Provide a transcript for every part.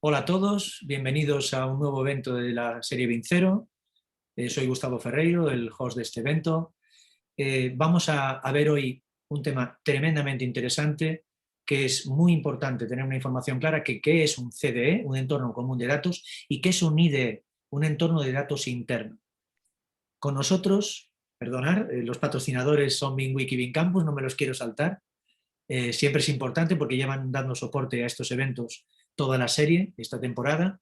Hola a todos, bienvenidos a un nuevo evento de la serie Vincero. Soy Gustavo Ferreiro, el host de este evento. Vamos a ver hoy un tema tremendamente interesante, que es muy importante tener una información clara, que qué es un CDE, un entorno común de datos, y qué es un IDE, un entorno de datos interno. Con nosotros, perdonar, los patrocinadores son BinWiki y BinCampus, no me los quiero saltar. Siempre es importante porque llevan dando soporte a estos eventos toda la serie, esta temporada.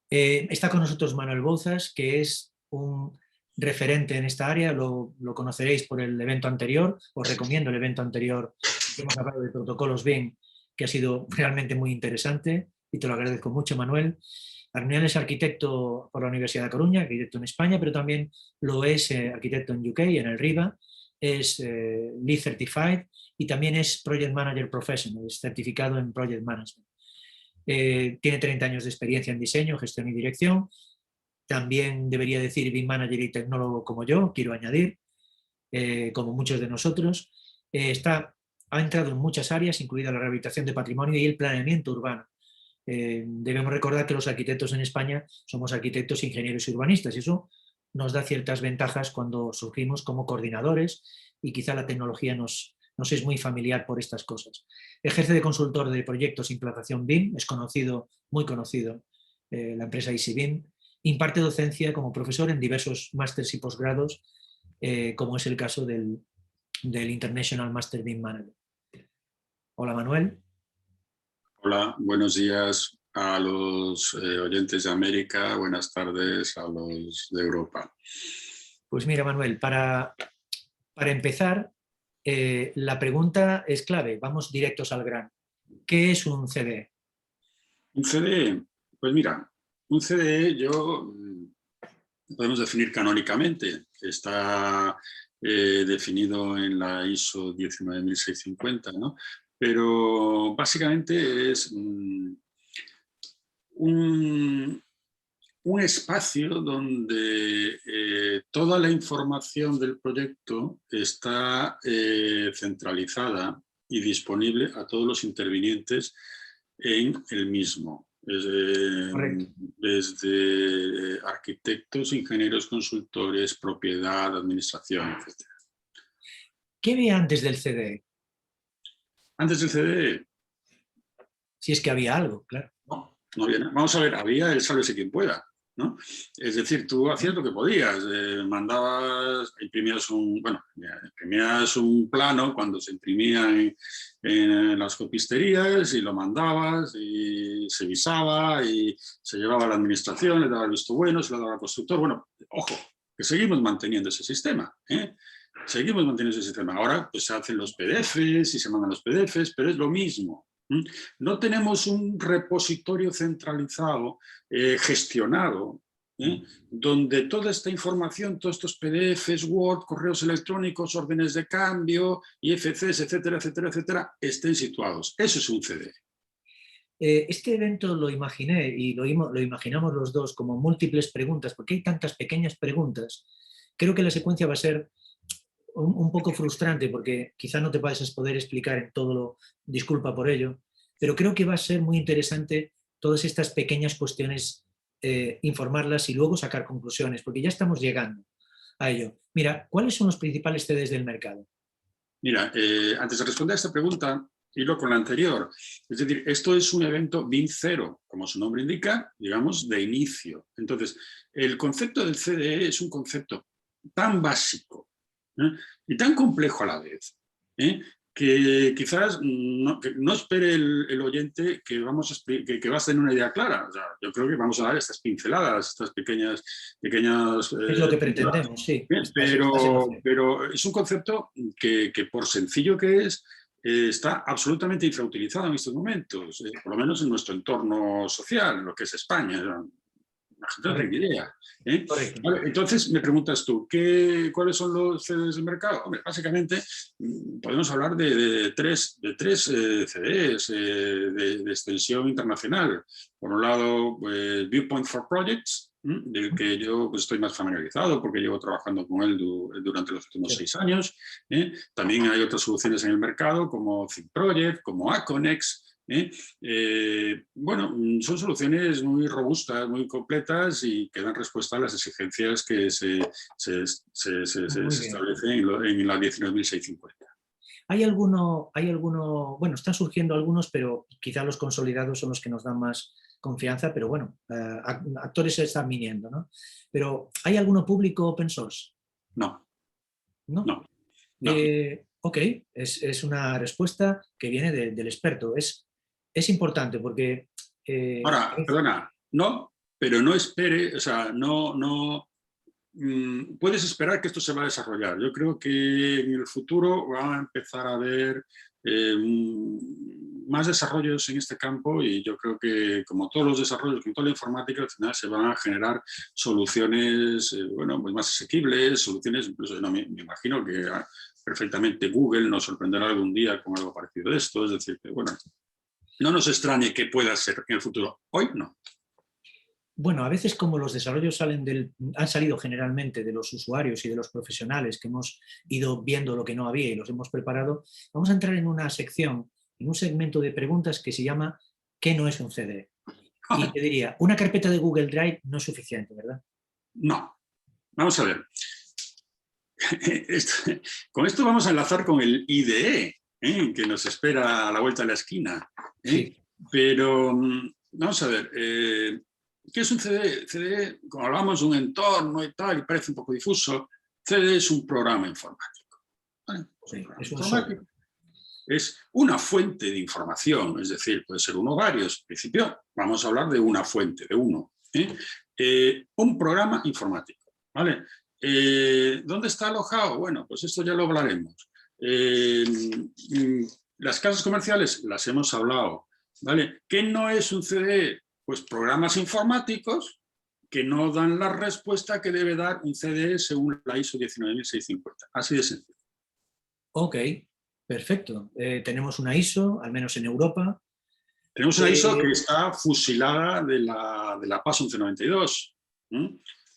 Está con nosotros Manuel Bouzas, que es un referente en esta área, lo conoceréis por el evento anterior, os recomiendo el evento anterior, que hemos hablado de protocolos BIM, que ha sido realmente muy interesante y te lo agradezco mucho, Manuel. Manuel es arquitecto por la Universidad de Coruña, arquitecto en España, pero también lo es arquitecto en UK, en el RIBA, es Lead Certified y también es Project Manager Professional, es certificado en Project Management. Tiene 30 años de experiencia en diseño, gestión y dirección. También debería decir BIM Manager y tecnólogo como yo, quiero añadir, como muchos de nosotros. Ha entrado en muchas áreas, incluida la rehabilitación de patrimonio y el planeamiento urbano. Debemos recordar que los arquitectos en España somos arquitectos, ingenieros y urbanistas, y eso nos da ciertas ventajas cuando surgimos como coordinadores y quizá la tecnología nos es muy familiar por estas cosas. Ejerce de consultor de proyectos e implantación BIM, es conocido, muy conocido, la empresa EasyBIM. Imparte docencia como profesor en diversos másters y posgrados, como es el caso del International Master BIM Manager. Hola, Manuel. Hola, buenos días a los oyentes de América, buenas tardes a los de Europa. Pues mira, Manuel, para empezar, la pregunta es clave, vamos directos al grano. ¿Qué es un CDE? Un CDE, pues mira, un CDE podemos definir canónicamente, está definido en la ISO 19650, ¿no? Pero básicamente es un espacio donde toda la información del proyecto está centralizada y disponible a todos los intervinientes en el mismo. Desde arquitectos, ingenieros, consultores, propiedad, administración, etc. ¿Qué había antes del CDE? Antes del CDE, Si es que había algo, claro. no había nada. Vamos a ver, había el sálvese quien pueda, ¿no? Es decir, tú hacías lo que podías, imprimías un plano cuando se imprimía en las copisterías y lo mandabas y se visaba y se llevaba a la administración, le daba el visto bueno, se lo daba al constructor. Bueno, ojo, que seguimos manteniendo ese sistema, ¿eh? Seguimos manteniendo ese sistema. Ahora pues se hacen los PDFs y se mandan los PDFs, pero es lo mismo. No tenemos un repositorio centralizado, gestionado, donde toda esta información, todos estos PDFs, Word, correos electrónicos, órdenes de cambio, IFCs, etcétera, etcétera, etcétera, estén situados. Eso es un CDE. Este evento lo imaginé y lo imaginamos los dos como múltiples preguntas, porque hay tantas pequeñas preguntas. Creo que la secuencia va a ser un poco frustrante porque quizá no te puedas poder explicar en todo lo, disculpa por ello, pero creo que va a ser muy interesante todas estas pequeñas cuestiones, informarlas y luego sacar conclusiones, porque ya estamos llegando a ello. Mira, ¿cuáles son los principales CDs del mercado? Mira, antes de responder a esta pregunta, hilo con la anterior. Es decir, esto es un evento BIM 0, como su nombre indica, digamos, de inicio. Entonces, el concepto del CDE es un concepto tan básico, ¿eh? Y tan complejo a la vez, ¿eh? Que quizás no espere el oyente que que vas a tener una idea clara. O sea, yo creo que vamos a dar estas pinceladas, estas pequeñas Es lo que pretendemos, sí. pero es un concepto que por sencillo que es, está absolutamente infrautilizado en estos momentos, por lo menos en nuestro entorno social, en lo que es España. La gente no tiene idea. Correcto. Vale, entonces me preguntas tú, ¿cuáles son los CDs del mercado? Hombre, básicamente podemos hablar de tres CDs de extensión internacional. Por un lado, Viewpoint for Projects, del que yo pues, estoy más familiarizado porque llevo trabajando con él durante los últimos 6 años. También hay otras soluciones en el mercado como Think Project, como Aconex, Bueno, son soluciones muy robustas, muy completas y que dan respuesta a las exigencias que se Muy bien. establecen en la 19.650. Bueno, están surgiendo algunos, pero quizá los consolidados son los que nos dan más confianza, pero bueno, actores se están viniendo, ¿no? Pero ¿hay alguno público open source? No, ¿No? no, no. Ok, es una respuesta que viene del experto. Es importante porque... Ahora, perdona, no, pero no espere, o sea, puedes esperar que esto se va a desarrollar. Yo creo que en el futuro va a empezar a haber más desarrollos en este campo y yo creo que como todos los desarrollos, como toda la informática, al final se van a generar soluciones bueno, pues más asequibles, soluciones, incluso no, me imagino que perfectamente Google nos sorprenderá algún día con algo parecido a esto, es decir, que bueno, no nos extrañe que pueda ser en el futuro. Hoy no. Bueno, a veces como los desarrollos han salido generalmente de los usuarios y de los profesionales que hemos ido viendo lo que no había y los hemos preparado, vamos a entrar en una sección, en un segmento de preguntas que se llama ¿qué no es un CD? Y te diría, una carpeta de Google Drive no es suficiente, ¿verdad? No. Vamos a ver. Con esto vamos a enlazar con el IDE, que nos espera a la vuelta de la esquina. Sí. Pero vamos a ver, ¿qué es un CD? CD, como hablamos de un entorno y tal, y parece un poco difuso, CD es un programa informático. ¿Vale? Sí, es un software. Es una fuente de información, es decir, puede ser uno o varios. En principio, vamos a hablar de una fuente, de uno. Un programa informático. ¿Vale? ¿Dónde está alojado? Bueno, pues esto ya lo hablaremos. Las casas comerciales las hemos hablado. ¿Vale? ¿Qué no es un CD? Pues programas informáticos que no dan la respuesta que debe dar un CD según la ISO 19650. Así de sencillo. Ok, perfecto. Tenemos una ISO, al menos en Europa. Tenemos una ISO que está fusilada de la PAS 1192.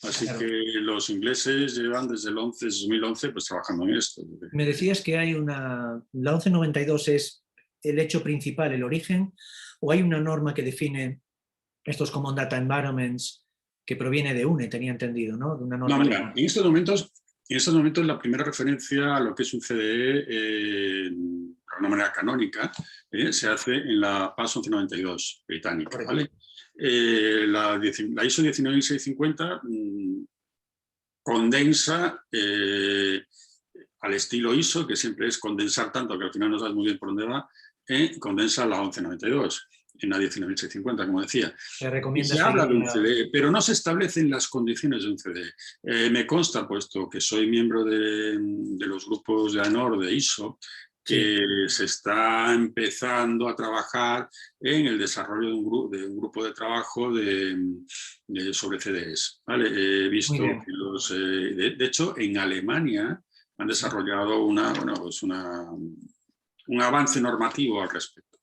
Así claro. Que los ingleses llevan desde el 2011 pues, trabajando en esto. Me decías que hay la 1192 es el hecho principal, el origen, o hay una norma que define estos Common Data Environments que proviene de UNE, tenía entendido, ¿no? De una norma. No, mira, en estos momentos la primera referencia a lo que es un CDE de una manera canónica se hace en la PAS 1192 británica, ¿vale? La ISO 19650 condensa al estilo ISO, que siempre es condensar tanto que al final no sabes muy bien por dónde va, condensa la 1192 en la 19650, como decía. Y se habla de un CDE, pero no se establecen las condiciones de un CDE. Me consta, puesto que soy miembro de los grupos de AENOR, de ISO, que se está empezando a trabajar en el desarrollo de un grupo de trabajo sobre CDEs. ¿Vale? He visto que de hecho, en Alemania han desarrollado un avance normativo al respecto.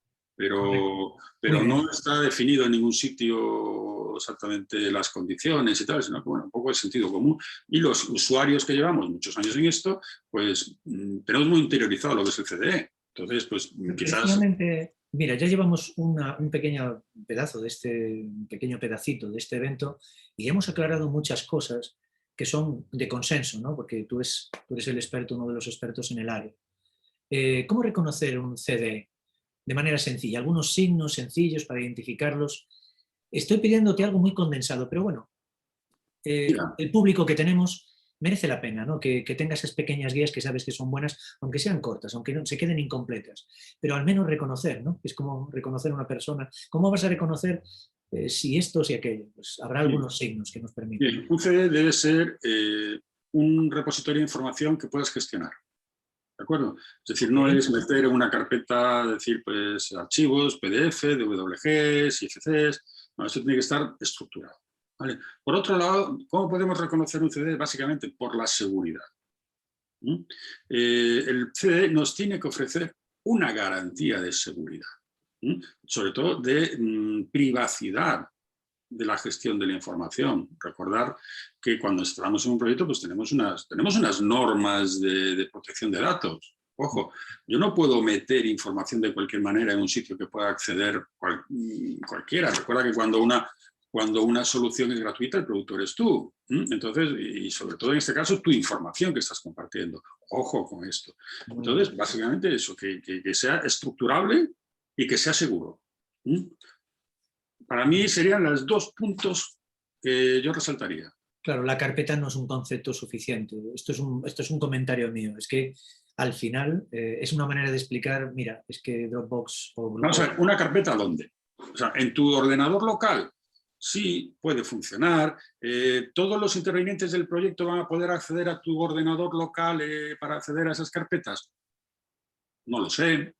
Pero no está definido en ningún sitio exactamente las condiciones y tal, sino que, bueno, un poco de sentido común. Y los usuarios que llevamos muchos años en esto, pues tenemos muy interiorizado lo que es el CDE. Entonces, pues quizás... Mira, ya llevamos un pequeño pedazo un pequeño pedacito de este evento y hemos aclarado muchas cosas que son de consenso, ¿no? Porque tú eres el experto, uno de los expertos en el área. ¿Cómo reconocer un CDE? De manera sencilla, algunos signos sencillos para identificarlos. Estoy pidiéndote algo muy condensado, pero bueno, el público que tenemos merece la pena, ¿no? Que tenga esas pequeñas guías que sabes que son buenas, aunque sean cortas, aunque no se queden incompletas, pero al menos reconocer, ¿no? Es como reconocer a una persona. ¿Cómo vas a reconocer si esto o si aquello? Pues habrá algunos signos que nos permiten. Bien. Un CD debe ser un repositorio de información que puedas gestionar. ¿De acuerdo? Es decir, no es meter en una carpeta, decir, pues, archivos, PDF, DWGs, IFCs. No, esto tiene que estar estructurado. ¿Vale? Por otro lado, ¿cómo podemos reconocer un CD? Básicamente por la seguridad. El CD nos tiene que ofrecer una garantía de seguridad, sobre todo de privacidad de la gestión de la información. Recordar que cuando estamos en un proyecto pues tenemos unas normas de protección de datos. Ojo, yo no puedo meter información de cualquier manera en un sitio que pueda acceder cualquiera. Recuerda que cuando una solución es gratuita, el productor eres tú. Entonces, y sobre todo en este caso, tu información que estás compartiendo. Ojo con esto. Entonces, básicamente eso, que sea estructurable y que sea seguro. Para mí serían los 2 puntos que yo resaltaría. Claro, la carpeta no es un concepto suficiente. Esto es un comentario mío. Es que al final es una manera de explicar, mira, es que Dropbox o... Vamos a ver, ¿una carpeta dónde? O sea, en tu ordenador local sí puede funcionar. ¿Todos los intervinientes del proyecto van a poder acceder a tu ordenador local para acceder a esas carpetas? No lo sé.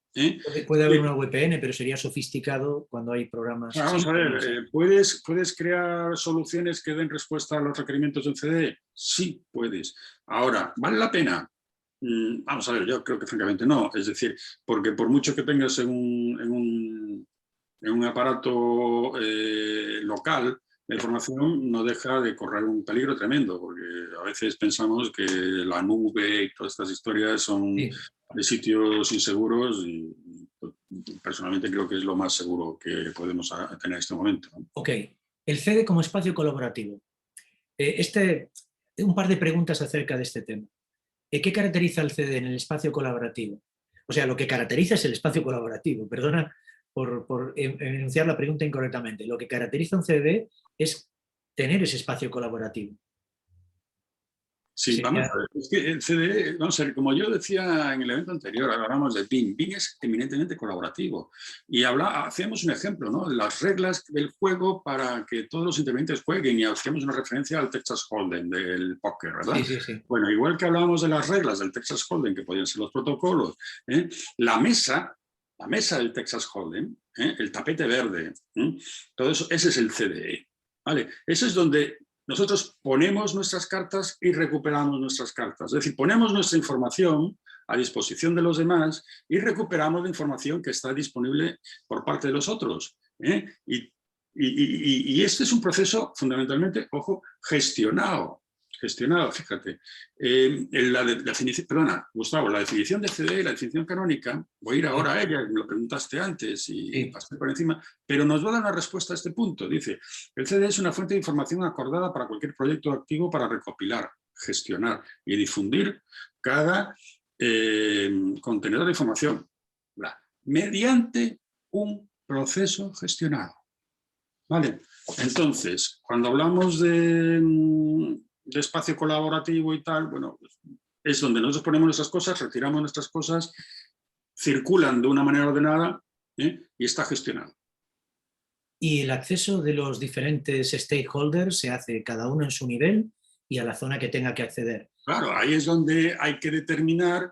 Puede haber una VPN, pero sería sofisticado cuando hay programas... Vamos a ver, ¿puedes crear soluciones que den respuesta a los requerimientos del CDE? Sí, puedes. Ahora, ¿vale la pena? Vamos a ver, yo creo que francamente no. Es decir, porque por mucho que tengas en un aparato local, la información no deja de correr un peligro tremendo, porque a veces pensamos que la nube y todas estas historias son de sitios inseguros y personalmente creo que es lo más seguro que podemos tener en este momento. Ok, el CDE como espacio colaborativo. Un par de preguntas acerca de este tema. ¿Qué caracteriza el CDE en el espacio colaborativo? O sea, lo que caracteriza es el espacio colaborativo. Perdona por enunciar la pregunta incorrectamente. Lo que caracteriza un CDE es tener ese espacio colaborativo. Sí, vamos a ver. Es que el CDE, vamos a ver, como yo decía en el evento anterior, hablamos de BIM. BIM es eminentemente colaborativo. Y hacíamos un ejemplo, ¿no? Las reglas del juego para que todos los intervinientes jueguen, y hacíamos una referencia al Texas Hold'em del póker, ¿verdad? Sí. Bueno, igual que hablábamos de las reglas del Texas Hold'em, que podían ser los protocolos, la mesa del Texas Hold'em, el tapete verde, todo eso, ese es el CDE. ¿Vale? Eso es donde nosotros ponemos nuestras cartas y recuperamos nuestras cartas. Es decir, ponemos nuestra información a disposición de los demás y recuperamos la información que está disponible por parte de los otros. Y este es un proceso fundamentalmente, ojo, gestionado, fíjate. Gustavo, la definición de CDE, la definición canónica, voy a ir ahora a ella, me lo preguntaste antes y pasé por encima, pero nos va a dar una respuesta a este punto. Dice, el CDE es una fuente de información acordada para cualquier proyecto activo para recopilar, gestionar y difundir cada contenedor de información mediante un proceso gestionado. ¿Vale? Entonces, cuando hablamos de espacio colaborativo y tal, bueno, es donde nosotros ponemos nuestras cosas, retiramos nuestras cosas, circulan de una manera ordenada y está gestionado. Y el acceso de los diferentes stakeholders se hace cada uno en su nivel y a la zona que tenga que acceder. Claro, ahí es donde hay que determinar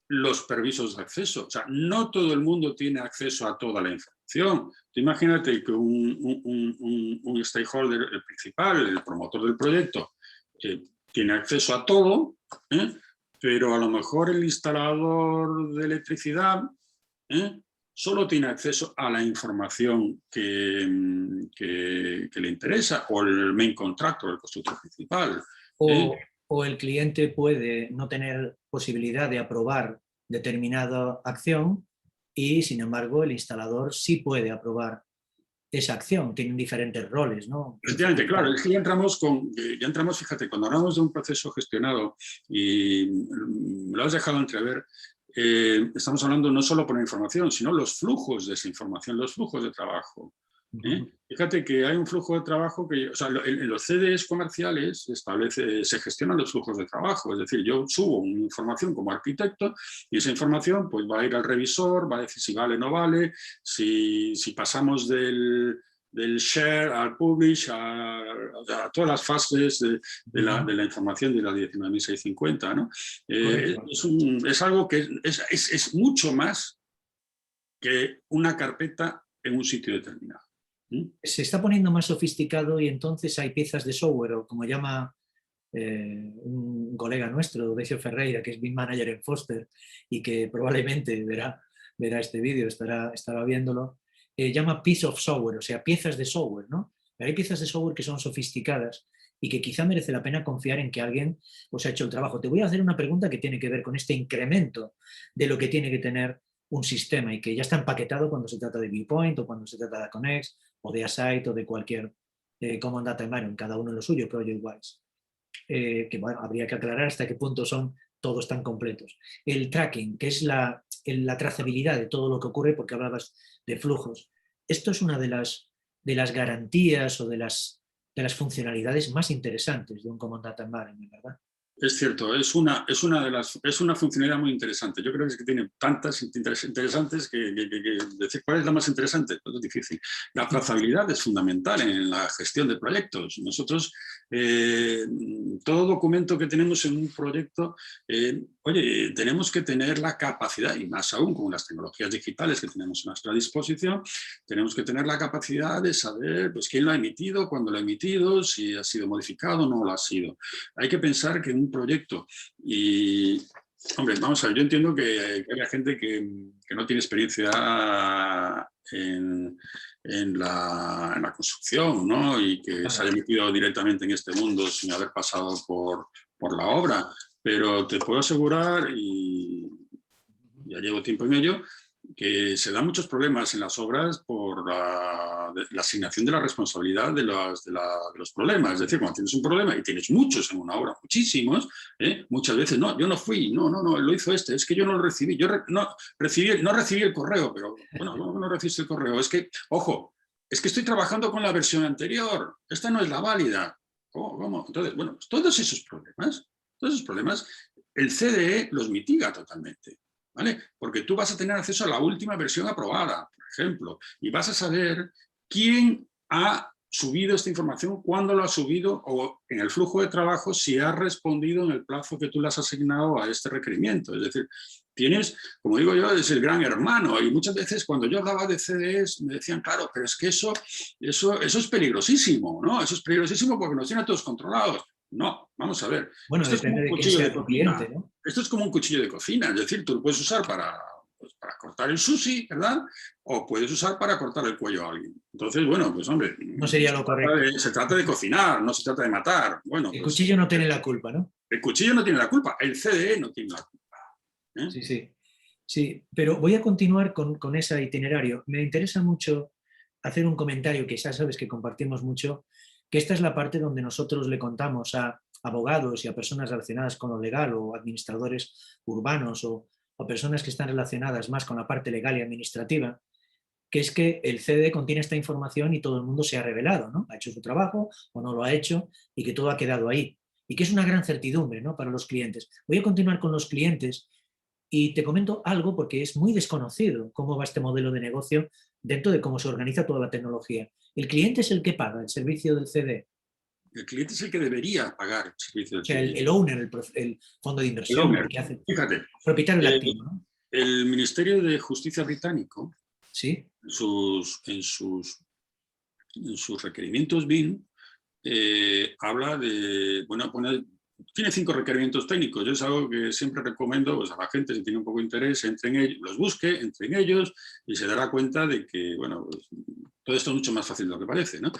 los permisos de acceso. O sea, no todo el mundo tiene acceso a toda la información. Tú imagínate que un stakeholder principal, el promotor del proyecto, tiene acceso a todo, pero a lo mejor el instalador de electricidad solo tiene acceso a la información que le interesa, o el main contractor, el constructor principal. O el cliente puede no tener posibilidad de aprobar determinada acción y, sin embargo, el instalador sí puede aprobar esa acción. Tienen diferentes roles, ¿no? Efectivamente, claro, es que ya entramos, fíjate, cuando hablamos de un proceso gestionado, y me lo has dejado entrever, estamos hablando no solo por información, sino los flujos de esa información, los flujos de trabajo. Fíjate que hay un flujo de trabajo que, o sea, en los CDEs comerciales se gestionan los flujos de trabajo, es decir, yo subo una información como arquitecto y esa información pues va a ir al revisor, va a decir si vale o no vale, si pasamos del share al publish, a todas las fases de la información de la 19.650, ¿no? Es algo que es mucho más que una carpeta en un sitio determinado. Se está poniendo más sofisticado y entonces hay piezas de software, o como llama un colega nuestro, Decio Ferreira, que es BIM Manager en Foster y que probablemente verá este vídeo, estará viéndolo, llama piece of software, o sea, piezas de software, ¿no? Pero hay piezas de software que son sofisticadas y que quizá merece la pena confiar en que alguien os ha hecho el trabajo. Te voy a hacer una pregunta que tiene que ver con este incremento de lo que tiene que tener un sistema y que ya está empaquetado cuando se trata de Viewpoint o cuando se trata de Aconex o de Asite o de cualquier Common Data Environment, cada uno en lo suyo, project-wise. Que bueno, habría que aclarar hasta qué punto son todos tan completos. El tracking, que es la trazabilidad de todo lo que ocurre, porque hablabas de flujos. Esto es una de las garantías o de las funcionalidades más interesantes de un Common Data Environment, ¿verdad? Es cierto, es una funcionalidad muy interesante. Yo creo que tiene tantas interesantes que decir cuál es la más interesante, pues es difícil. La trazabilidad es fundamental en la gestión de proyectos. Nosotros, todo documento que tenemos en un proyecto, oye, tenemos que tener la capacidad, y más aún con las tecnologías digitales que tenemos a nuestra disposición, tenemos que tener la capacidad de saber pues, quién lo ha emitido, cuándo lo ha emitido, si ha sido modificado o no lo ha sido. Hay que pensar que un proyecto y, hombre, vamos a ver, yo entiendo que haya gente que no tiene experiencia en la construcción, ¿no? Y que se haya metido directamente en este mundo sin haber pasado por la obra, pero te puedo asegurar, y ya llevo tiempo en ello, que se dan muchos problemas en las obras por la asignación de la responsabilidad de los problemas. Es decir, cuando tienes un problema y tienes muchos en una obra, muchísimos, muchas veces, no, yo no fui, no, lo hizo este, es que yo no lo recibí, yo no recibí el correo, pero bueno, ¿cómo no recibiste el correo? Es que, ojo, es que estoy trabajando con la versión anterior, esta no es la válida. ¿Cómo? Entonces, bueno, pues todos esos problemas, el CDE los mitiga totalmente. ¿Vale? Porque tú vas a tener acceso a la última versión aprobada, por ejemplo, y vas a saber quién ha subido esta información, cuándo lo ha subido, o en el flujo de trabajo si ha respondido en el plazo que tú le has asignado a este requerimiento. Es decir, tienes, como digo yo, es el gran hermano, y muchas veces cuando yo hablaba de CDEs me decían, claro, pero es que eso es peligrosísimo, ¿no? Eso es peligrosísimo porque nos tiene a todos controlados. No, vamos a ver. Bueno, Esto es como depende un de quién cuchillo sea de tu cocina. cliente, ¿no? Esto es como un cuchillo de cocina, es decir, tú lo puedes usar para cortar el sushi, ¿verdad? O puedes usar para cortar el cuello a alguien. Entonces, bueno, pues hombre, No sería lo correcto. se trata de cocinar, no se trata de matar. Bueno, El pues, cuchillo no tiene la culpa, ¿no? El cuchillo no tiene la culpa, el CDE no tiene la culpa. Sí, sí. Sí, pero voy a continuar con ese itinerario. Me interesa mucho hacer un comentario que ya sabes que compartimos mucho, que esta es la parte donde nosotros le contamos a abogados y a personas relacionadas con lo legal o administradores urbanos o personas que están relacionadas más con la parte legal y administrativa, que es que el CDE contiene esta información y todo el mundo se ha revelado, ¿no? Ha hecho su trabajo o no lo ha hecho y que todo ha quedado ahí. Y que es una gran certidumbre, ¿no?, para los clientes. Voy a continuar con los clientes y te comento algo porque es muy desconocido cómo va este modelo de negocio dentro de cómo se organiza toda la tecnología. El cliente es el que paga el servicio del CD. El cliente es el que debería pagar el servicio O del sea, CD. el owner, el fondo de El inversión, owner. el que hace, Fíjate, propietario del activo, ¿no? el Ministerio de Justicia británico, Sí. en sus requerimientos BIM, habla de, bueno, tiene 5 requerimientos técnicos. Yo es algo que siempre recomiendo pues, a la gente, si tiene un poco de interés, entre en ellos, los busque, entre en ellos y se dará cuenta de que, bueno, pues, todo esto es mucho más fácil de lo que parece, ¿no?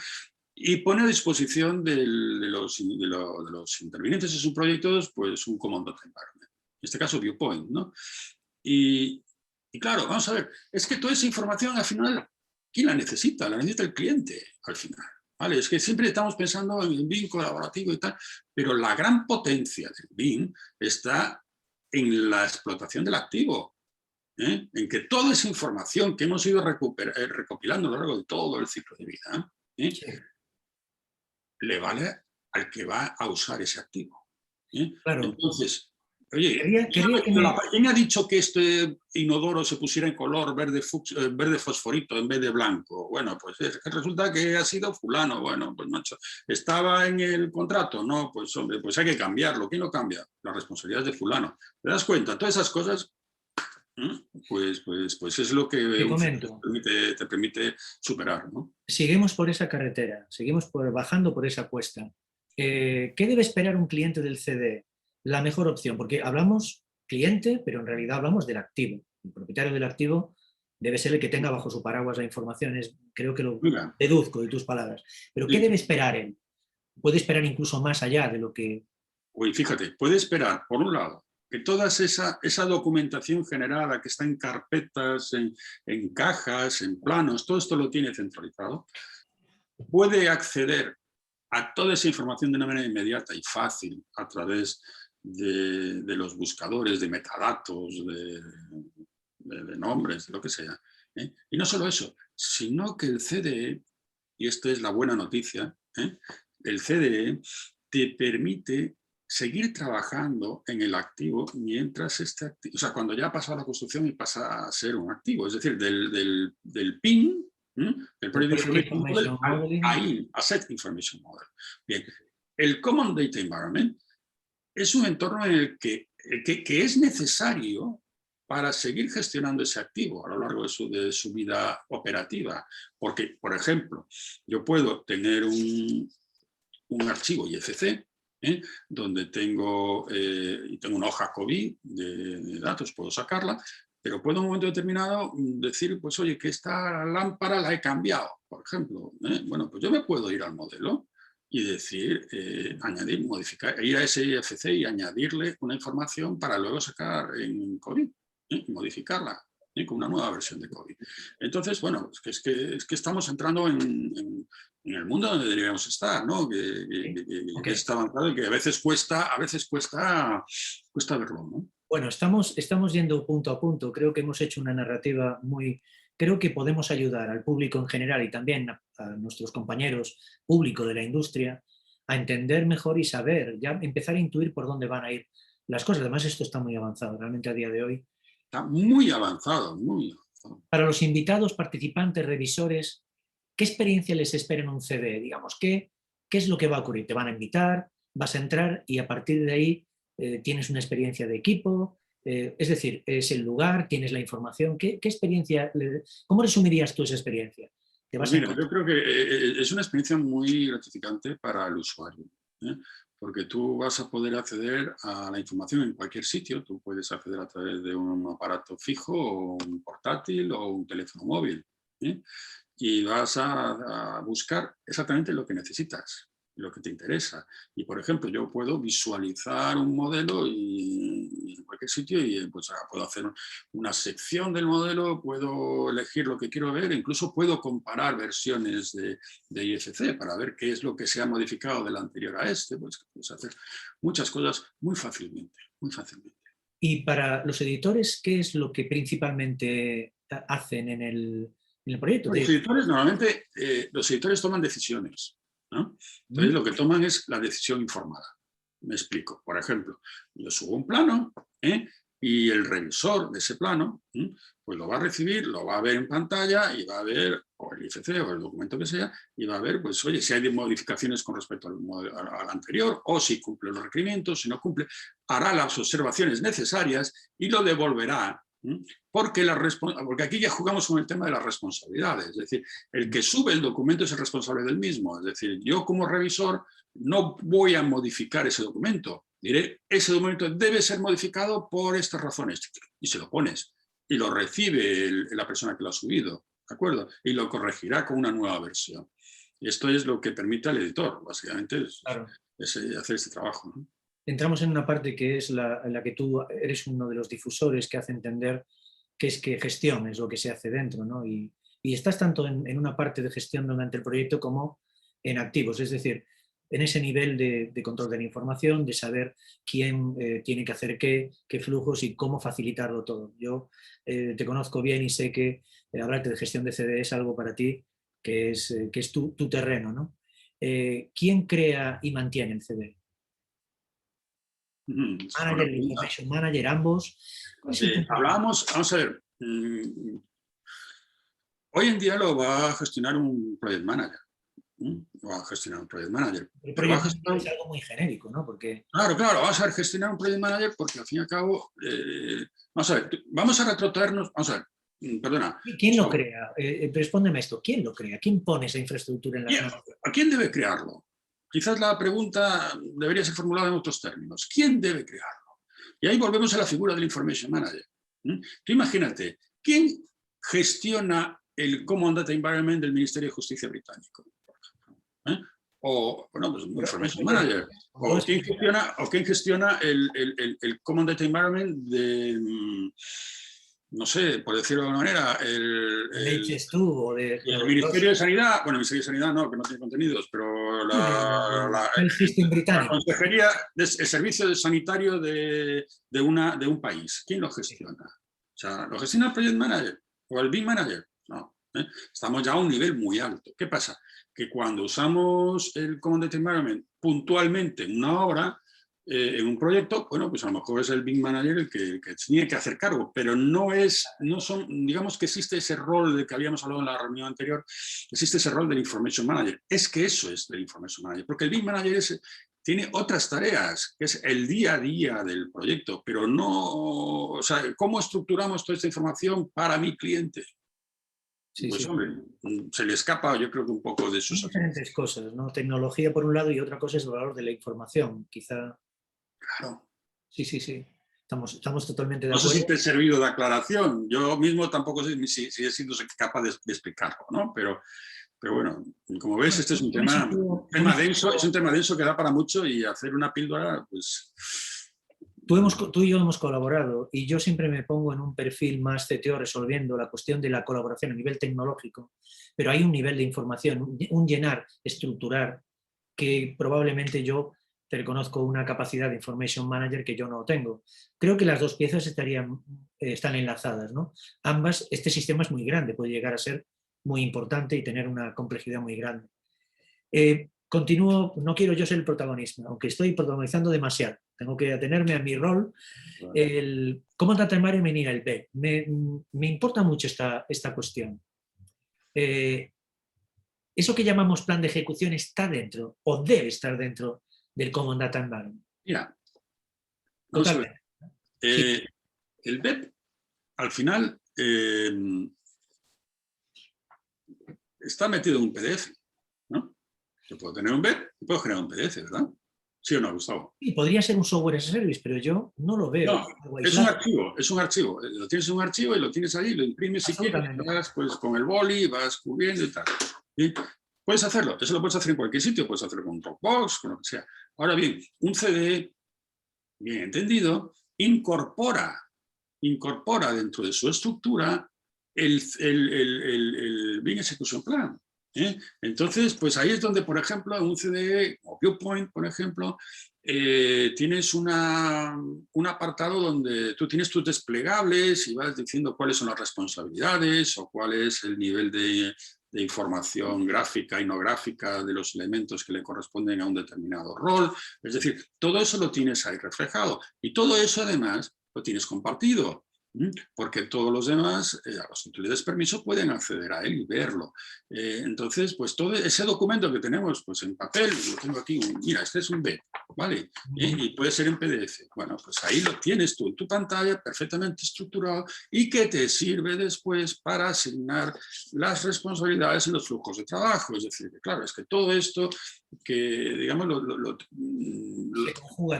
Y pone a disposición de los intervinientes en sus proyectos pues un Common Data Environment. En este caso, Viewpoint, ¿no? Y claro, vamos a ver, es que toda esa información al final, ¿quién la necesita? La necesita el cliente al final. ¿Vale? Es que siempre estamos pensando en el BIM colaborativo y tal, pero la gran potencia del BIM está en la explotación del activo, en que toda esa información que hemos ido recopilando a lo largo de todo el ciclo de vida, Sí. le vale al que va a usar ese activo. Claro. Entonces, oye, Quería que me... ¿quién ha dicho que este inodoro se pusiera en color verde fosforito en vez de blanco? Bueno, pues resulta que ha sido fulano. Bueno, pues macho, ¿estaba en el contrato? No, pues hombre, pues hay que cambiarlo. ¿Quién lo cambia? La responsabilidad es de fulano. ¿Te das cuenta? Todas esas cosas, pues es lo que Te comento. te permite superar, ¿no? Seguimos por esa carretera, seguimos bajando por esa cuesta. ¿Qué debe esperar un cliente del CD? La mejor opción, porque hablamos cliente, pero en realidad hablamos del activo. El propietario del activo debe ser el que tenga bajo su paraguas la información. Creo que lo Mira, deduzco de tus palabras. Pero ¿qué sí. debe esperar él? puede esperar incluso más allá de lo que... Uy, fíjate, puede esperar, por un lado, que toda esa documentación generada que está en carpetas, en cajas, en planos, todo esto lo tiene centralizado, puede acceder a toda esa información de una manera inmediata y fácil a través de los buscadores de metadatos, de nombres, de lo que sea. Y no solo eso, sino que el CDE, y esto es la buena noticia, el CDE te permite seguir trabajando en el activo mientras este activo, o sea, cuando ya ha pasado la construcción y pasa a ser un activo, es decir, del PIN, el Project Information Model, ahí, Asset Information Model. Bien, el Common Data Environment es un entorno en el que es necesario para seguir gestionando ese activo a lo largo de su vida operativa. Porque, por ejemplo, yo puedo tener un archivo IFC, donde tengo una hoja COVID de datos, puedo sacarla, pero puedo en un momento determinado decir, pues oye, que esta lámpara la he cambiado, por ejemplo. Bueno, pues yo me puedo ir al modelo y decir, añadir, modificar, ir a ese IFC y añadirle una información para luego sacar en COVID, modificarla con una nueva versión de COVID. Entonces, bueno, es que estamos entrando en el mundo donde deberíamos estar, ¿no? Que está avanzado y que a veces cuesta verlo, ¿no? Bueno, estamos yendo punto a punto. Creo que hemos hecho una narrativa muy... Creo que podemos ayudar al público en general y también a nuestros compañeros público de la industria a entender mejor y saber, ya empezar a intuir por dónde van a ir las cosas. Además, esto está muy avanzado, realmente a día de hoy. Está muy avanzado, muy avanzado. Para los invitados, participantes, revisores, ¿qué experiencia les espera en un CDE? Digamos, ¿qué es lo que va a ocurrir? Te van a invitar, vas a entrar y a partir de ahí tienes una experiencia de equipo, es decir, es el lugar, tienes la información. ¿Qué experiencia, cómo resumirías tú esa experiencia? Pues mira, yo creo que es una experiencia muy gratificante para el usuario, porque tú vas a poder acceder a la información en cualquier sitio. Tú puedes acceder a través de un aparato fijo o un portátil o un teléfono móvil, y vas a buscar exactamente lo que necesitas, lo que te interesa. Y, por ejemplo, yo puedo visualizar un modelo en cualquier sitio y pues, puedo hacer una sección del modelo, puedo elegir lo que quiero ver, incluso puedo comparar versiones de IFC para ver qué es lo que se ha modificado del anterior a este. Pues puedes hacer muchas cosas muy fácilmente, muy fácilmente. Y para los editores, ¿qué es lo que principalmente hacen en el proyecto? Los editores normalmente, los editores toman decisiones, ¿no? Entonces lo que toman es la decisión informada. Me explico. Por ejemplo, yo subo un plano y el revisor de ese plano pues lo va a recibir, lo va a ver en pantalla y va a ver, o el IFC o el documento que sea, y va a ver, pues oye, si hay modificaciones con respecto al anterior o si cumple los requerimientos, si no cumple, hará las observaciones necesarias y lo devolverá. Porque aquí ya jugamos con el tema de las responsabilidades, es decir, el que sube el documento es el responsable del mismo, es decir, yo como revisor no voy a modificar ese documento, diré, ese documento debe ser modificado por estas razones, y se lo pones, y lo recibe la persona que lo ha subido, ¿de acuerdo? Y lo corregirá con una nueva versión. Y esto es lo que permite al editor, básicamente, es hacer este trabajo, ¿no? Entramos en una parte que es en la que tú eres uno de los difusores que hace entender qué es que gestión es lo que se hace dentro, ¿no? Y estás tanto en una parte de gestión durante el proyecto como en activos, es decir, en ese nivel de control de la información, de saber quién tiene que hacer qué flujos y cómo facilitarlo todo. Yo te conozco bien y sé que hablarte de gestión de CD es algo para ti que es tu terreno, ¿no? ¿Quién crea y mantiene el CD? Manager, Information Manager, ambos. Hablábamos, vamos a ver, hoy en día lo va a gestionar un Project Manager. Lo va a gestionar un Project Manager. Pero es algo muy genérico, ¿no? Porque... Claro, vas a gestionar un Project Manager porque al fin y al cabo, vamos a ver, vamos a retrotraernos, vamos a ver, perdona. ¿Quién lo crea? Respóndeme esto, ¿quién lo crea? ¿Quién pone esa infraestructura en las manos? ¿A quién debe crearlo? Quizás la pregunta debería ser formulada en otros términos. ¿Quién debe crearlo? Y ahí volvemos a la figura del Information Manager. Tú imagínate, ¿quién gestiona el Common Data Environment del Ministerio de Justicia británico? o bueno, pues un Information Manager, o quién gestiona el Common Data Environment de, no sé, por decirlo de alguna manera, el Ministerio de Sanidad, bueno, el Ministerio de Sanidad no, que no tiene contenidos, pero la Consejería, el Servicio Sanitario de un país, ¿quién lo gestiona? O sea, ¿lo gestiona el Project Manager o el BIM Manager? No. Estamos ya a un nivel muy alto. ¿Qué pasa? Que cuando usamos el Common Data Environment puntualmente en una obra, en un proyecto, bueno, pues a lo mejor es el BIM Manager el que tiene que hacer cargo, pero no son, digamos que existe ese rol del que habíamos hablado en la reunión anterior, existe ese rol del Information Manager. Es que eso es del Information Manager, porque el BIM Manager tiene otras tareas, que es el día a día del proyecto, pero no, o sea, ¿cómo estructuramos toda esta información para mi cliente? Sí, pues sí. hombre, se le escapa yo creo que un poco de sus... Son diferentes cosas, ¿no? Tecnología por un lado y otra cosa es el valor de la información, quizá. Claro. Sí, sí, sí. Estamos totalmente de acuerdo. No sé si te he servido de aclaración. Yo mismo tampoco sé si he sido capaz de explicarlo, ¿no? Pero bueno, como ves, este es un tema denso, es un tema denso que da para mucho y hacer una píldora, pues... Tú y yo hemos colaborado y yo siempre me pongo en un perfil más CTO resolviendo la cuestión de la colaboración a nivel tecnológico, pero hay un nivel de información, un llenar, estructurar, que probablemente yo te reconozco una capacidad de Information Manager que yo no tengo. Creo que las dos piezas están enlazadas, ¿no? Ambas, este sistema es muy grande, puede llegar a ser muy importante y tener una complejidad muy grande. Continúo, no quiero yo ser el protagonista, aunque estoy protagonizando demasiado. Tengo que atenerme a mi rol. ¿Cómo tratar en venir el B? Me importa mucho esta cuestión. Eso que llamamos plan de ejecución está dentro o debe estar dentro del Common Data Environment. Mira, totalmente. Sí. El BEP, al final, está metido en un PDF, ¿no? Yo puedo tener un BEP y puedo generar un PDF, ¿verdad? ¿Sí o no, Gustavo? Sí, podría ser un software as a service, pero yo no lo veo. No, es un archivo. Lo tienes en un archivo y lo tienes ahí, lo imprimes si quieres, vas pues, con el boli, vas cubriendo y tal. ¿Sí? Puedes hacerlo, eso lo puedes hacer en cualquier sitio, puedes hacerlo con un Dropbox, con lo que sea. Ahora bien, un CDE, bien entendido, incorpora dentro de su estructura el BIM Execution Plan. Entonces, pues ahí es donde, por ejemplo, en un CDE o Viewpoint, por ejemplo, tienes un apartado donde tú tienes tus desplegables y vas diciendo cuáles son las responsabilidades o cuál es el nivel de información gráfica y no gráfica de los elementos que le corresponden a un determinado rol. Es decir, todo eso lo tienes ahí reflejado y todo eso además lo tienes compartido, porque todos los demás, a los que tú le des permiso, pueden acceder a él y verlo. Entonces, pues todo ese documento que tenemos pues en papel, lo tengo aquí, mira, este es un B, ¿vale? Y puede ser en PDF. Bueno, pues ahí lo tienes tú en tu pantalla perfectamente estructurado y que te sirve después para asignar las responsabilidades en los flujos de trabajo. Es decir, que claro, es que todo esto que, digamos,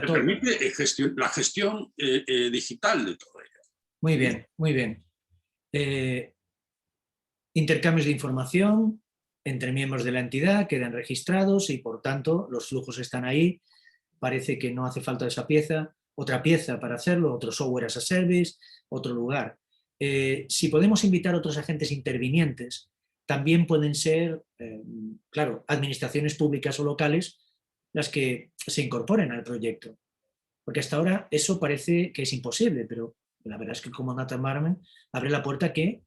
te permite la gestión digital de todo ello. Muy bien, muy bien. Intercambios de información entre miembros de la entidad quedan registrados y por tanto los flujos están ahí. Parece que no hace falta esa pieza, otra pieza para hacerlo, otro software as a service, otro lugar. Si podemos invitar a otros agentes intervinientes, también pueden ser, claro, administraciones públicas o locales las que se incorporen al proyecto. Porque hasta ahora eso parece que es imposible, pero la verdad es que como Data Environment abre la puerta que,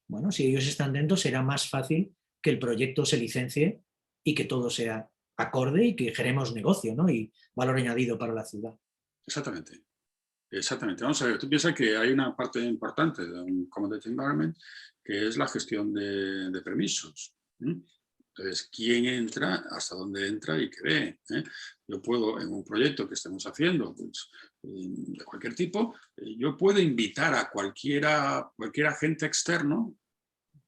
bueno, si ellos están dentro será más fácil que el proyecto se licencie y que todo sea acorde y que generemos negocio, ¿no? Y valor añadido para la ciudad. Exactamente. Exactamente. Vamos a ver, tú piensas que hay una parte importante de un Common Data Environment que es la gestión de permisos. Entonces, ¿quién entra, hasta dónde entra y qué ve? Yo puedo, en un proyecto que estemos haciendo, pues, de cualquier tipo, yo puedo invitar a cualquier agente externo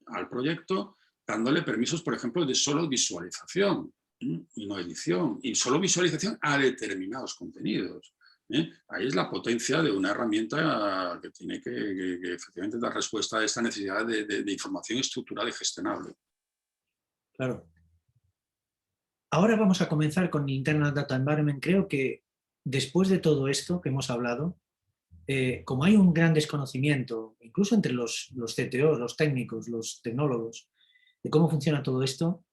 al proyecto dándole permisos, por ejemplo, de solo visualización y no edición, y solo visualización a determinados contenidos. Ahí es la potencia de una herramienta que tiene que efectivamente dar respuesta a esta necesidad de información estructurada y gestionable. Claro. ahora vamos a comenzar con Internal Data Environment. Creo que después de todo esto que hemos hablado, como hay un gran desconocimiento, incluso entre los CTO, los técnicos, los tecnólogos, de cómo funciona todo esto,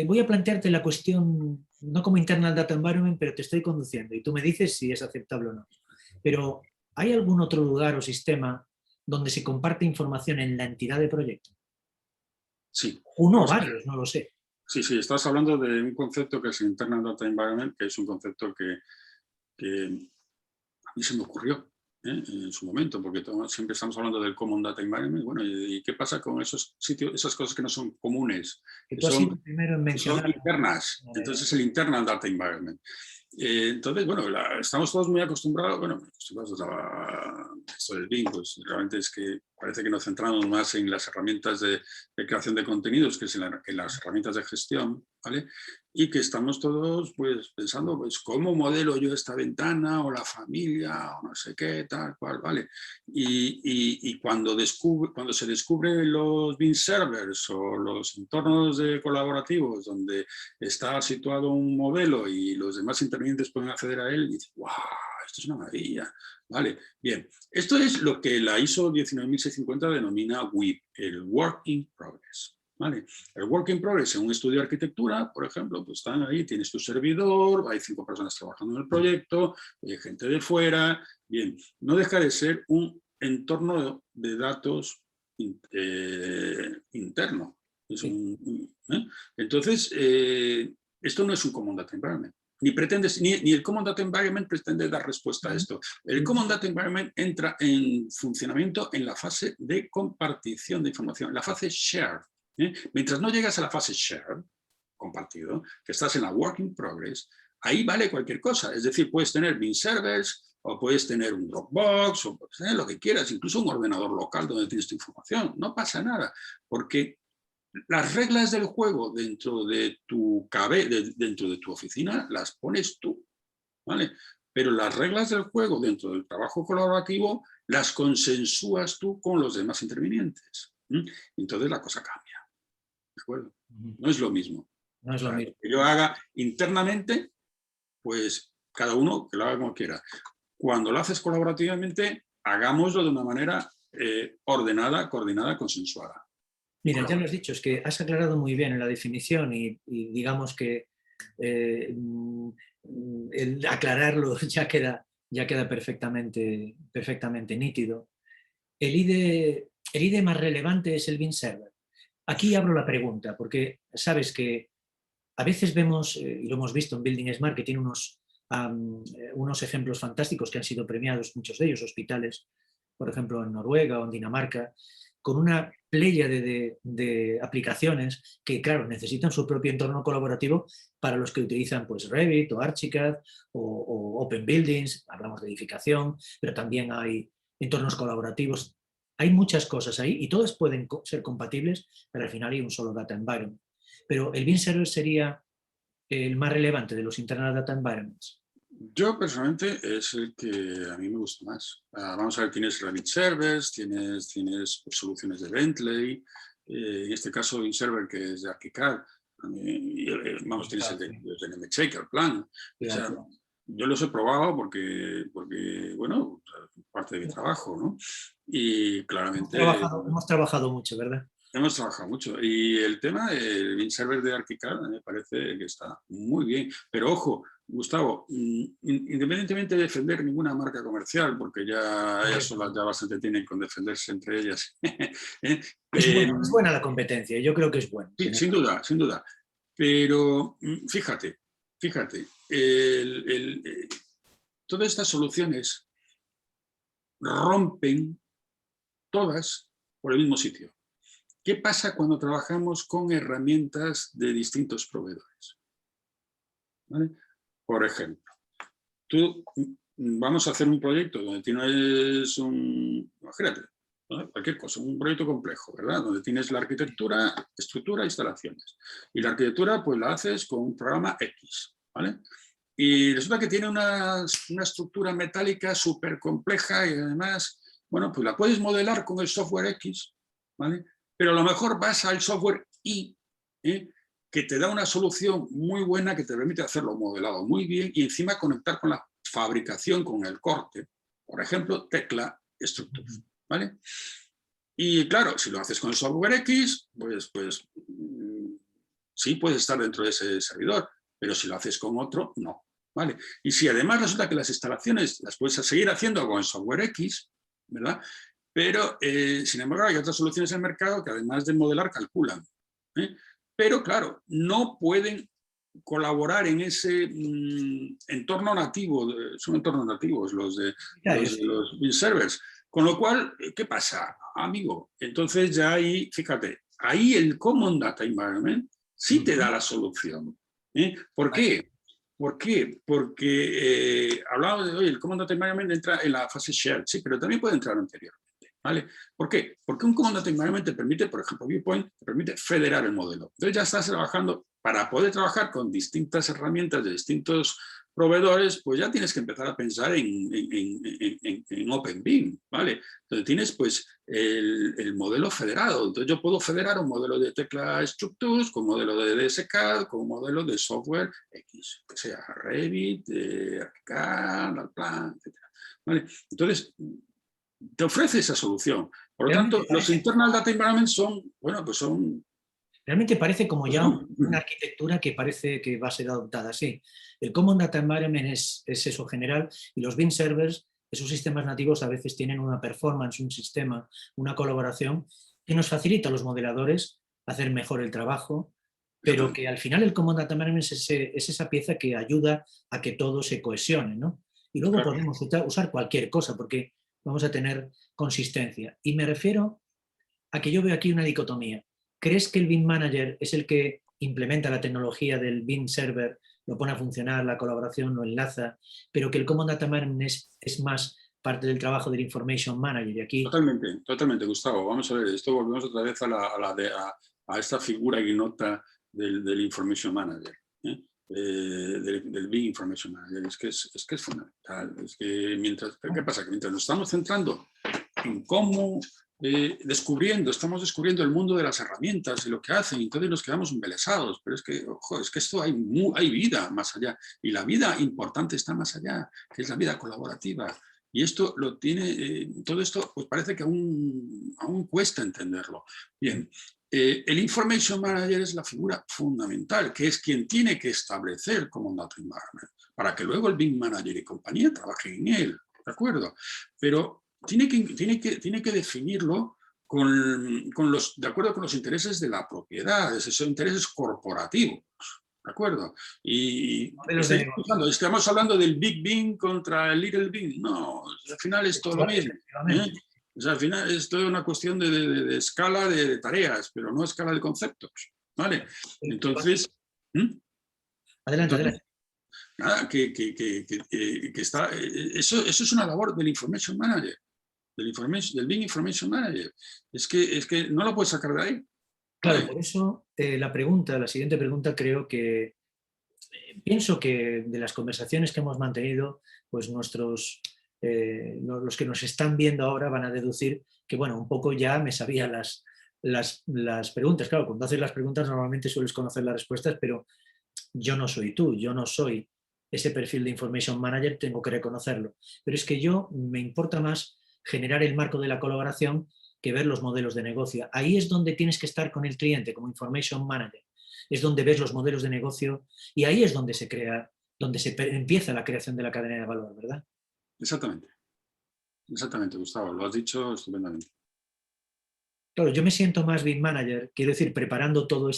voy a plantearte la cuestión, no como Internal Data Environment, pero te estoy conduciendo y tú me dices si es aceptable o no. Pero, ¿hay algún otro lugar o sistema donde se comparte información en la entidad de proyecto? Sí. Uno o varios, no lo sé. Sí, sí, estás hablando de un concepto que es Internal Data Environment, que es un concepto que a mí se me ocurrió en su momento, porque siempre estamos hablando del Common Data Environment. Bueno, ¿y qué pasa con esos sitios, esas cosas que no son comunes, Que que tú has sido son, el primero en que son mencionar. internas? Entonces, el Internal Data Environment. Entonces, bueno, estamos todos muy acostumbrados, bueno, acostumbrados a esto del BIM, pues realmente es que parece que nos centramos más en las herramientas de creación de contenidos que es en las herramientas de gestión, ¿vale? Y que estamos todos pues pensando, pues, ¿cómo modelo yo esta ventana o la familia o no sé qué, tal cual, ¿vale? Y cuando se descubren los BIM servers o los entornos colaborativos donde está situado un modelo y los demás intervinientes pueden acceder a él, y dices, ¡wow! Esto es una maravilla. Vale, bien. Esto es lo que la ISO 19650 denomina WIP, el Work in Progress. ¿Vale? El Work in Progress en un estudio de arquitectura, por ejemplo, pues están ahí, tienes tu servidor, hay 5 personas trabajando en el proyecto, hay gente de fuera. Bien, no deja de ser un entorno de datos interno. Es Entonces, esto no es un Common Data Environment. Ni el Common Data Environment pretende dar respuesta a esto. El Common Data Environment entra en funcionamiento en la fase de compartición de información, en la fase share. Mientras no llegas a la fase share, compartido, que estás en la work in progress, ahí vale cualquier cosa. Es decir, puedes tener BIM servers, o puedes tener un Dropbox, o puedes tener lo que quieras, incluso un ordenador local donde tienes tu información. No pasa nada, porque las reglas del juego dentro de tu oficina las pones tú, ¿vale? Pero las reglas del juego dentro del trabajo colaborativo las consensúas tú con los demás intervinientes. Entonces la cosa cambia, ¿de acuerdo? No es lo mismo. No es lo mismo. Lo que yo haga internamente, pues cada uno que lo haga como quiera. Cuando lo haces colaborativamente, hagámoslo de una manera ordenada, coordinada, consensuada. Mira, ya lo has dicho, es que has aclarado muy bien en la definición y digamos que el aclararlo ya queda perfectamente nítido. El IDE más relevante es el BIM Server. Aquí abro la pregunta, porque sabes que a veces vemos, y lo hemos visto en Building Smart, que tiene unos ejemplos fantásticos que han sido premiados, muchos de ellos, hospitales, por ejemplo, en Noruega o en Dinamarca, con una pléyade de aplicaciones que, claro, necesitan su propio entorno colaborativo para los que utilizan pues, Revit o Archicad o Open Buildings, hablamos de edificación, pero también hay entornos colaborativos. Hay muchas cosas ahí y todas pueden ser compatibles, pero al final hay un solo data environment. Pero el BIM Server sería el más relevante de los Internal Data Environments. Yo personalmente es el que a mí me gusta más. Vamos a ver, tienes Revit Servers, tienes soluciones de Bentley, en este caso BIM Server que es de ArchiCAD, vamos, tienes el de Nemetschek, el plan. O sea, yo los he probado porque bueno, parte de mi trabajo, ¿no? Y claramente... Hemos trabajado mucho, ¿verdad? Hemos trabajado mucho. Y el tema del BIM Server de ArchiCAD me parece que está muy bien. Pero ojo, Gustavo, independientemente de defender ninguna marca comercial, porque ya ellas solas ya bastante tienen con defenderse entre ellas. Es buena la competencia, yo creo que es bueno. Sí, sin duda, sin duda. Pero fíjate, todas estas soluciones rompen todas por el mismo sitio. ¿Qué pasa cuando trabajamos con herramientas de distintos proveedores? ¿Vale? Por ejemplo, vamos a hacer un proyecto donde tienes imagínate, ¿no? Cualquier cosa, un proyecto complejo, ¿verdad? Donde tienes la arquitectura, estructura, instalaciones. Y la arquitectura pues la haces con un programa X, ¿vale? Y resulta que tiene una estructura metálica súper compleja y además, bueno, pues la puedes modelar con el software X, ¿vale? Pero a lo mejor vas al software Y que te da una solución muy buena que te permite hacerlo modelado muy bien y encima conectar con la fabricación, con el corte. Por ejemplo, Tecla Structures, ¿vale? Y claro, si lo haces con el software X, pues sí puedes estar dentro de ese servidor, pero si lo haces con otro, no, ¿vale? Y si además resulta que las instalaciones las puedes seguir haciendo con el software X, ¿verdad? Pero, sin embargo, hay otras soluciones en el mercado que además de modelar, calculan, ¿eh? Pero claro, no pueden colaborar en ese entorno nativo, son entornos nativos los de los build servers. Con lo cual, ¿qué pasa, amigo? Entonces ya ahí, fíjate, ahí el Common Data Environment sí te da la solución. ¿Por qué? ¿Por qué? Porque hablamos de, oye, el Common Data Environment entra en la fase shared, sí, pero también puede entrar anteriormente. ¿Vale? ¿Por qué? Porque un Common Data Environment te permite, por ejemplo, Viewpoint, te permite federar el modelo. Entonces ya estás trabajando, para poder trabajar con distintas herramientas de distintos proveedores, pues ya tienes que empezar a pensar en OpenBIM, ¿vale? Entonces tienes pues el modelo federado. Entonces yo puedo federar un modelo de Tecla Structures con modelo de DSCAD, con modelo de software X, que sea Revit, ArchiCAD, Allplan, etc. ¿Vale? Entonces te ofrece esa solución. Por lo tanto, los Internal Data Environments son, bueno, pues son... Realmente parece como ya una arquitectura que parece que va a ser adoptada así. El Common Data Environment es eso general y los BIM servers, esos sistemas nativos a veces tienen una performance, un sistema, una colaboración que nos facilita a los modeladores hacer mejor el trabajo, pero que al final el Common Data Environment es esa pieza que ayuda a que todo se cohesione, ¿no? Y luego podemos usar cualquier cosa porque vamos a tener consistencia. Y me refiero a que yo veo aquí una dicotomía. ¿Crees que el BIM Manager es el que implementa la tecnología del BIM Server, lo pone a funcionar, la colaboración lo enlaza, pero que el Common Data Management es más parte del trabajo del Information Manager? Y aquí... Totalmente, Gustavo. Vamos a ver, esto volvemos otra vez a esta figura ignota del Information Manager, del BIM Information Manager. Es que es fundamental. Es que ¿qué pasa? Que mientras nos estamos centrando en cómo estamos descubriendo el mundo de las herramientas y lo que hacen, y entonces nos quedamos embelesados, pero es que, ojo, es que esto hay vida más allá, y la vida importante está más allá, que es la vida colaborativa, y esto lo tiene, todo esto pues parece que aún cuesta entenderlo. Bien, el Information Manager es la figura fundamental, que es quien tiene que establecer Common Data Environment, para que luego el BIM Manager y compañía trabajen en él, ¿de acuerdo? Pero tiene que definirlo de acuerdo con los intereses de la propiedad, esos intereses corporativos, ¿de acuerdo? Y estamos hablando del Big BIM contra el Little BIM. No, al final es todo lo mismo. O sea, al final es toda una cuestión de escala de tareas, pero no escala de conceptos, ¿vale? Entonces... Adelante. Nada, que está... Eso es una labor del Information Manager. Del BIM Information Manager. Es que no lo puedes sacar de ahí. Claro, por eso la siguiente pregunta creo que pienso que de las conversaciones que hemos mantenido, pues los que nos están viendo ahora van a deducir que, bueno, un poco ya me sabía las preguntas. Claro, cuando haces las preguntas normalmente sueles conocer las respuestas, pero yo no soy tú, yo no soy ese perfil de Information Manager, tengo que reconocerlo. Pero es que me importa más generar el marco de la colaboración que ver los modelos de negocio. Ahí es donde tienes que estar con el cliente como Information Manager. Es donde ves los modelos de negocio y ahí es donde se empieza la creación de la cadena de valor, ¿verdad? Exactamente, Gustavo, lo has dicho estupendamente. Claro, yo me siento más BIM Manager, quiero decir, preparando toda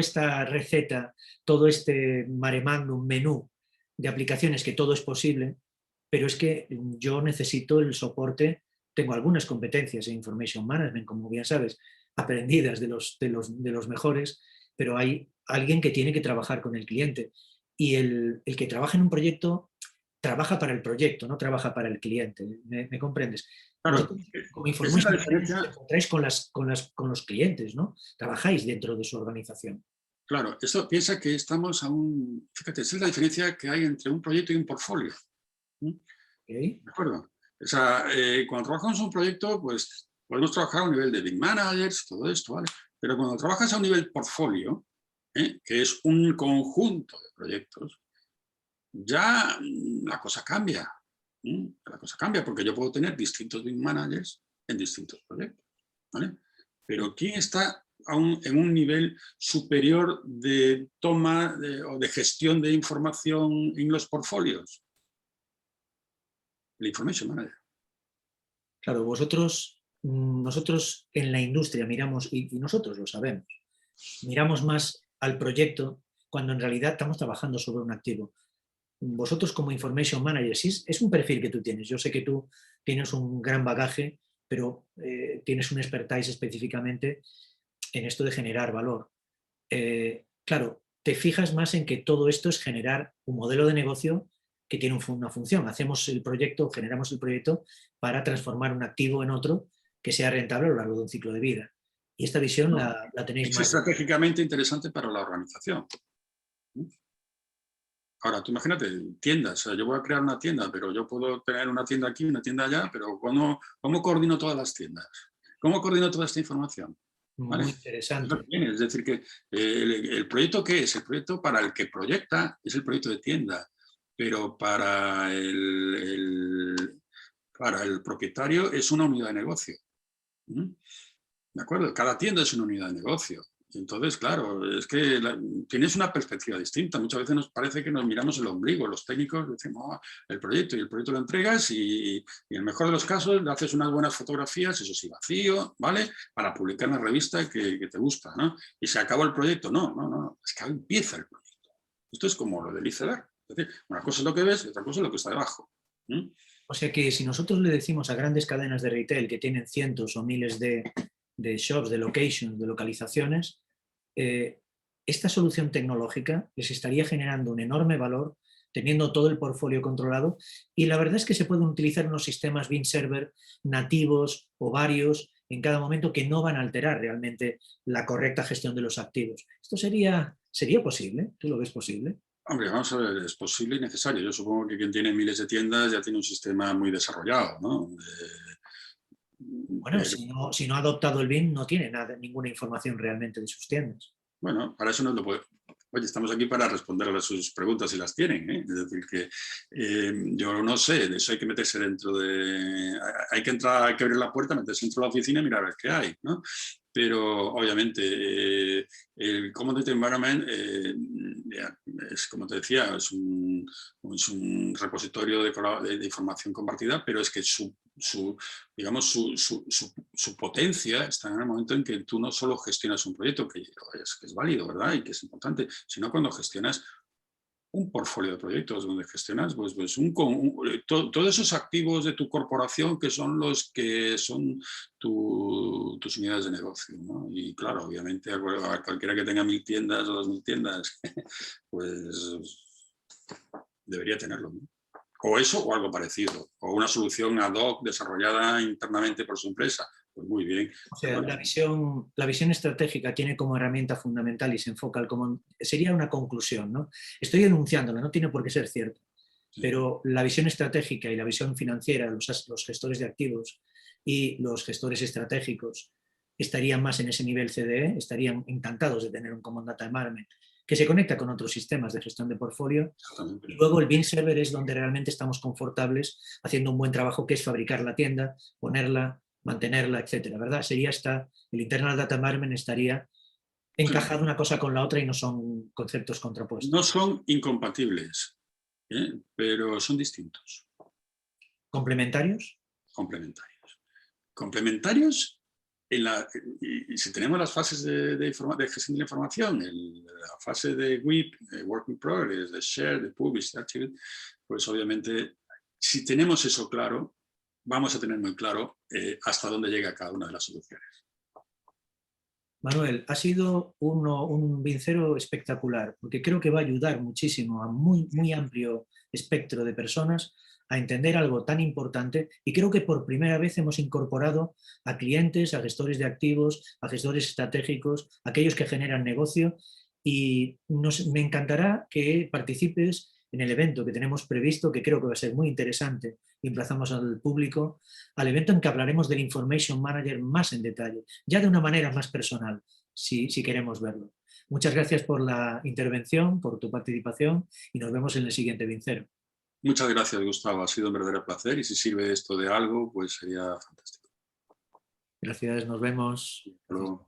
esta receta, todo este mare magnum, menú de aplicaciones, que todo es posible, pero es que yo necesito el soporte, tengo algunas competencias en Information Management, como bien sabes, aprendidas de los mejores, pero hay alguien que tiene que trabajar con el cliente. Y el que trabaja en un proyecto, trabaja para el proyecto, no trabaja para el cliente. ¿Me comprendes? Claro, Vosotros, como Information Management, os encontráis con los clientes, ¿no? Trabajáis dentro de su organización. Claro, esto piensa que estamos fíjate, esa es la diferencia que hay entre un proyecto y un portfolio. ¿Okay? ¿De acuerdo? O sea, cuando trabajamos en un proyecto, pues podemos trabajar a un nivel de BIM managers, todo esto, ¿vale? Pero cuando trabajas a un nivel portfolio, que es un conjunto de proyectos, ya la cosa cambia. La cosa cambia porque yo puedo tener distintos BIM managers en distintos proyectos, ¿vale? Pero ¿quién está en un nivel superior de toma o de gestión de información en los portfolios? El Information Manager. Claro, nosotros en la industria miramos, y nosotros lo sabemos, miramos más al proyecto cuando en realidad estamos trabajando sobre un activo. Vosotros como Information Manager, sí, es un perfil que tú tienes. Yo sé que tú tienes un gran bagaje, pero tienes un expertise específicamente en esto de generar valor. Claro, te fijas más en que todo esto es generar un modelo de negocio que tiene una función. Hacemos el proyecto, generamos el proyecto para transformar un activo en otro que sea rentable a lo largo de un ciclo de vida. Y esta visión la tenéis Es más. estratégicamente interesante para la organización. Ahora, tú imagínate, tiendas, o sea, yo voy a crear una tienda, pero yo puedo tener una tienda aquí, una tienda allá, pero ¿cómo coordino todas las tiendas? ¿Cómo coordino toda esta información? ¿Vale? Muy interesante. Es decir, que el proyecto, ¿qué es? El proyecto para el que proyecta es el proyecto de tienda, pero para el propietario es una unidad de negocio. ¿De acuerdo? Cada tienda es una unidad de negocio. Entonces, claro, es que tienes una perspectiva distinta. Muchas veces nos parece que nos miramos el ombligo. Los técnicos decimos, oh, el proyecto lo entregas y en el mejor de los casos le haces unas buenas fotografías, eso sí, vacío, ¿vale? Para publicar en la revista que te gusta, ¿no? Y se acabó el proyecto. No. Es que ahora empieza el proyecto. Esto es como lo del iceberg. Es decir, una cosa es lo que ves y otra cosa es lo que está debajo. O sea que si nosotros le decimos a grandes cadenas de retail que tienen cientos o miles de shops, de locations, de localizaciones, esta solución tecnológica les estaría generando un enorme valor teniendo todo el portfolio controlado, y la verdad es que se pueden utilizar unos sistemas BIM server nativos o varios en cada momento que no van a alterar realmente la correcta gestión de los activos. ¿Esto sería posible? ¿Tú lo ves posible? Hombre, vamos a ver, es posible y necesario. Yo supongo que quien tiene miles de tiendas ya tiene un sistema muy desarrollado, ¿no? Bueno, si no ha adoptado el BIM, no tiene ninguna información realmente de sus tiendas. Bueno, para eso no lo puede. Oye, estamos aquí para responder a sus preguntas si las tienen, ¿eh? Es decir, que yo no sé, de eso hay que meterse dentro de... Hay que entrar, hay que abrir la puerta, meterse dentro de la oficina y mirar a ver qué hay, ¿no? Pero obviamente el Common Data Environment es, como te decía, es un repositorio de información compartida, pero es que su potencia está en el momento en que tú no solo gestionas un proyecto, que es válido, ¿verdad? Y que es importante, sino cuando gestionas un portfolio de proyectos donde gestionas todos esos activos de tu corporación que son los que son tus unidades de negocio, ¿no? Y claro, obviamente a cualquiera que tenga 1000 tiendas o 2000 tiendas, pues debería tenerlo, ¿no? O eso o algo parecido, o una solución ad hoc desarrollada internamente por su empresa. Pues muy bien. O sea, la visión estratégica tiene como herramienta fundamental y se enfoca al sería una conclusión, ¿no? Estoy enunciándola, no tiene por qué ser cierto, sí. Pero la visión estratégica y la visión financiera, los gestores de activos y los gestores estratégicos estarían más en ese nivel CDE, estarían encantados de tener un Common Data Environment que se conecta con otros sistemas de gestión de portfolio. Y luego el BIM Server es donde realmente estamos confortables haciendo un buen trabajo, que es fabricar la tienda, ponerla, mantenerla, etcétera, ¿verdad? El Internal Data Environment estaría encajado una cosa con la otra y no son conceptos contrapuestos. No son incompatibles, pero son distintos. ¿Complementarios? Complementarios. Complementarios, si tenemos las fases de gestión de la información, la fase de WIP, Work in Progress, de Share, de Publish, de Archive, pues obviamente, si tenemos eso claro, vamos a tener muy claro hasta dónde llega cada una de las soluciones. Manuel, ha sido un vincero espectacular, porque creo que va a ayudar muchísimo a muy amplio espectro de personas a entender algo tan importante, y creo que por primera vez hemos incorporado a clientes, a gestores de activos, a gestores estratégicos, a aquellos que generan negocio, y me encantará que participes en el evento que tenemos previsto, que creo que va a ser muy interesante, y emplazamos al público al evento en que hablaremos del Information Manager más en detalle, ya de una manera más personal. si queremos verlo. Muchas gracias por la intervención, por tu participación y nos vemos en el siguiente Vincero. Muchas gracias, Gustavo. Ha sido un verdadero placer y si sirve esto de algo, pues sería fantástico. Gracias, nos vemos. Hasta luego.